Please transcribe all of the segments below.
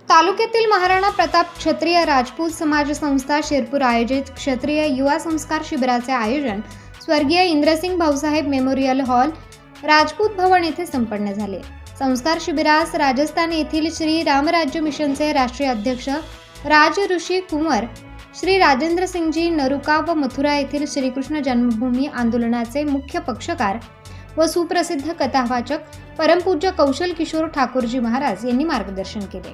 तालुक्यातील महाराणा प्रताप क्षत्रिय राजपूत समाज संस्था शिरपूर आयोजित क्षत्रिय युवा संस्कार शिबिराचे आयोजन स्वर्गीय इंद्रसिंग भाऊसाहेब मेमोरियल हॉल राजपूत भवन येथे संपन्न झाले। संस्कार शिबिरास राजस्थान येथील श्री रामराज्य मिशनचे राष्ट्रीय अध्यक्ष राज ऋषी कुंवर, श्री राजेंद्र सिंगजी नरुका व मथुरा येथील श्रीकृष्ण जन्मभूमी आंदोलनाचे मुख्य पक्षकार व सुप्रसिद्ध कथावाचक परमपूज्य कौशल किशोर ठाकूरजी महाराज यांनी मार्गदर्शन केले।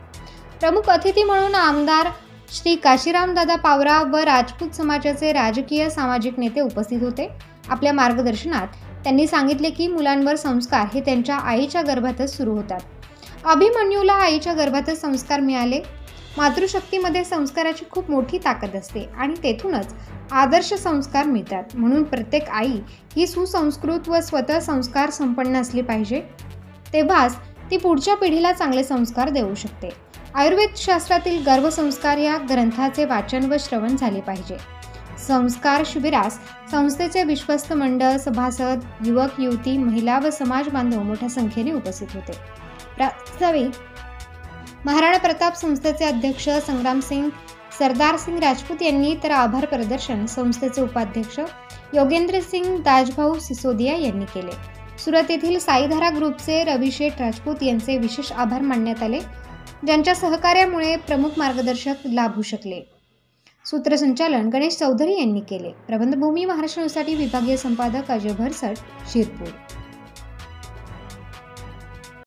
प्रमुख अतिथी म्हणून आमदार श्री काशीराम दादा पावरा व राजपूत समाजाचे राजकीय सामाजिक नेते उपस्थित होते। आपल्या मार्गदर्शनात त्यांनी सांगितले की मुलांवर संस्कार हे त्यांच्या आईच्या गर्भातच सुरू होतात। अभिमन्यूला आईच्या गर्भातच संस्कार मिळाले। मातृशक्तीमध्ये संस्काराची खूप मोठी ताकद असते आणि तेथूनच आदर्श संस्कार मिळतात। म्हणून प्रत्येक आई ही सुसंस्कृत व स्वतः संस्कार संपन्न असली पाहिजे, तेव्हाच ती पुढच्या पिढीला चांगले संस्कार देऊ शकते। आयुर्वेद शास्त्रातील गर्भसंस्कार या ग्रंथाचे वाचन व श्रवण झाले पाहिजे। संस्कार शिबिरास संस्थेचे विश्वस्त मंडळ, सभासद, युवक युवती, महिला व समाज बांधव मोठ्या संख्येने उपस्थित होते। प्रास्ताविक महाराणा प्रताप संस्थेचे अध्यक्ष संग्रामसिंग सरदार सिंग राजपूत यांनी तर आभार प्रदर्शन संस्थेचे उपाध्यक्ष योगेंद्र सिंग दाजभाऊ सिसोदिया यांनी केले। सुरत येथील साईधारा ग्रुपचे रविशेठ राजपूत यांचे विशेष आभार मानण्यात आले, ज्यांच्या सहकार्यामुळे प्रमुख मार्गदर्शक लाभू शकले। सूत्रसंचालन गणेश चौधरी यांनी केले। प्रबंधभूमी महाराष्ट्र न्यूजसाठी विभागीय संपादक अजय भरसट, शिरपूर।